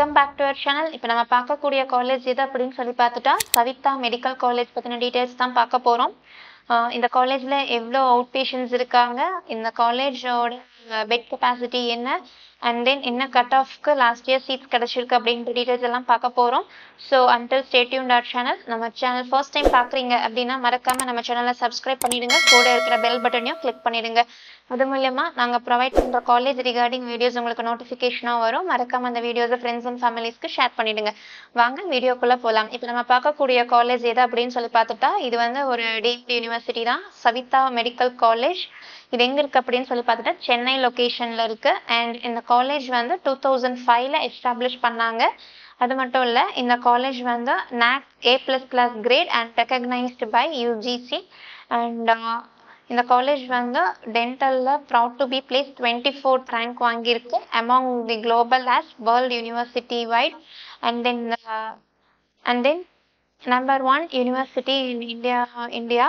Welcome back to our channel. இப்போ நம்ம பார்க்கக்கூடிய காலேஜ் எது அப்படின்னு சொல்லி பார்த்துட்டா சவிதா மெடிக்கல் காலேஜ் பற்றின டீட்டெயில்ஸ் தான் பார்க்க போகிறோம். இந்த காலேஜில் எவ்வளோ அவுட் பேஷண்ட்ஸ் இருக்காங்க, இந்த காலேஜோட பெட் கெப்பாசிட்டி என்ன, அண்ட் தென் என்ன கட் ஆஃப்க்கு லாஸ்ட் இயர் சீட்ஸ் கிடச்சிருக்கு அப்படின்ற டீட்டெயில்ஸ் எல்லாம் பார்க்க போகிறோம். So until stay tuned our channel. நம்ம சேனல் ஃபர்ஸ்ட் டைம் பார்க்குறீங்க அப்படின்னா மறக்காமல் நம்ம சேனலை சப்ஸ்கிரைப் பண்ணிடுங்க, கூட இருக்கிற பெல் பட்டனையும் கிளிக் பண்ணிடுங்க. அது மூலமா நாங்கள் ப்ரொவைட் பண்ணுற காலேஜ் ரிகார்டிங் வீடியோஸ் உங்களுக்கு நோட்டிஃபிகேஷனாக வரும். மறக்காமல் அந்த வீடியோஸை ஃப்ரெண்ட்ஸ் அண்ட் ஃபேமிலிஸ்க்கு ஷேர் பண்ணிடுங்க. வாங்க வீடியோக்குள்ளே போகலாம். இப்போ நம்ம பார்க்கக்கூடிய காலேஜ் எது அப்படின்னு சொல்லி பார்த்துட்டா இது வந்து ஒரு டீம்டு யூனிவர்சிட்டி தான், சவிதா மெடிக்கல் காலேஜ். இது எங்கே இருக்குது அப்படின்னு சொல்லி பார்த்துட்டா சென்னை லொக்கேஷனில் இருக்குது. அண்ட் இந்த காலேஜ் வந்து 2005 எஸ்டாப்ளிஷ் பண்ணாங்க. அது மட்டும் இல்லை, இந்த காலேஜ் வந்து NAC A++ grade and recognised by UGC. And இந்த காலேஜ் வந்து டென்டலில் proud to be placed 24th rank வாங்கியிருக்கு among the global as world university wide. And then number 1 university in India.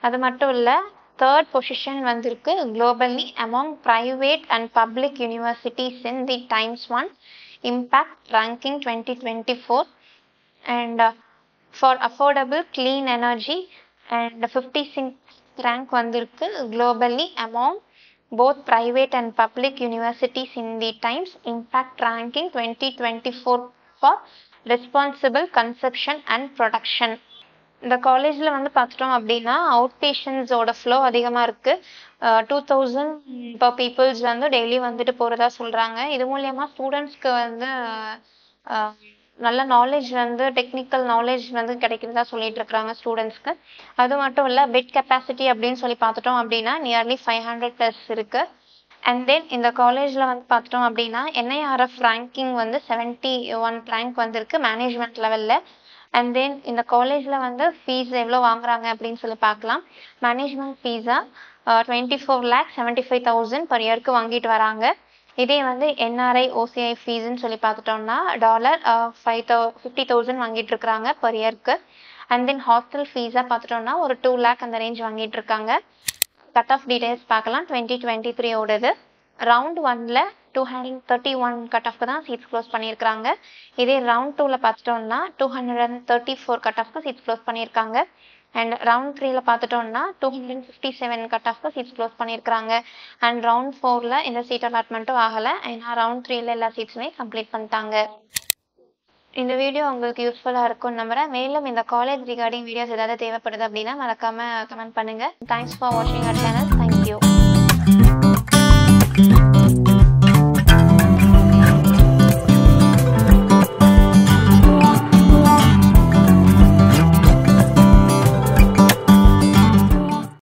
அது மட்டும் இல்லை, 3rd பொசிஷன் வந்திருக்கு globally among private and public universities in the Times 1 impact ranking 2024. And for affordable clean energy and 56th rank வந்திருக்கு globally among both private and public universities in the times impact ranking 2024 for responsible conception and production. இந்த காலேஜில் வந்து பார்த்துட்டோம் அப்படின்னா out பேஷண்ட்ஸோட flow அதிகமாக இருக்குது. 2000 per peoples வந்து daily வந்துட்டு போகிறதா சொல்கிறாங்க. இது மூலயமா ஸ்டூடெண்ட்ஸ்க்கு வந்து நல்ல நாலேஜ் வந்து டெக்னிக்கல் நாலேஜ் வந்து கிடைக்கிறதா சொல்லிட்டு இருக்கிறாங்க ஸ்டூடெண்ட்ஸ்க்கு. அது மட்டும் இல்லை, பெட் கெப்பாசிட்டி அப்படின்னு சொல்லி பார்த்துட்டோம் அப்படின்னா நியர்லி 500+ இருக்குது. அண்ட் தென் இந்த காலேஜில் வந்து பார்த்துட்டோம் அப்படின்னா NIRF ரேங்கிங் வந்து 71 ரேங்க் வந்திருக்கு மேனேஜ்மெண்ட் லெவலில். அண்ட் தென் இந்த காலேஜில் வந்து ஃபீஸ் எவ்வளோ வாங்குறாங்க அப்படின்னு சொல்லி பார்க்கலாம். மேனேஜ்மெண்ட் ஃபீஸாக 24,75,000 per இயருக்கு வாங்கிட்டு வராங்க. இதே வந்து NRI OCI ஃபீஸ்ன்னு சொல்லி பார்த்துட்டோம்னா $50,000 வாங்கிட்டு இருக்கிறாங்க per இயருக்கு. அண்ட் தென் ஹாஸ்டல் ஃபீஸாக பார்த்துட்டோம்னா ஒரு 2 lakh அந்த ரேஞ்ச் வாங்கிட்டு இருக்காங்க. கட் ஆஃப் டீடைல்ஸ் பார்க்கலாம். 2023 ஓடுது. ரவுண்ட் 1ல் 231 கட் ஆஃப்க்கு தான் சீட்ஸ் க்ளோஸ் பண்ணியிருக்காங்க. இதே ரவுண்ட் 2ல் பார்த்துட்டோம்னா 234 கட் ஆஃப்க்கு சீட்ஸ் க்ளோஸ் பண்ணியிருக்காங்க. அண்ட் ரவுண்ட் 3ல் பார்த்துட்டோம்னா 257 கட் ஆஃப்க்கு சீட்ஸ் க்ளோஸ் பண்ணியிருக்காங்க. அண்ட் ரவுண்ட் 4ல் இந்த சீட் அலாட்மெண்ட்டும் ஆகலை, ஏன்னா ரவுண்ட் 3ல் எல்லா சீட்ஸுமே கம்ப்ளீட் பண்ணிட்டாங்க. இந்த வீடியோ உங்களுக்கு யூஸ்ஃபுல்லாக இருக்கும்னு நம்புகிறேன். மேலும் இந்த காலேஜ் ரிகார்டிங் வீடியோஸ் ஏதாவது தேவைப்படுது அப்படின்னா மறக்காமல் கமெண்ட் பண்ணுங்கள். தேங்க்ஸ் ஃபார் வாட்சிங் அவர் சேனல். தேங்க்யூ.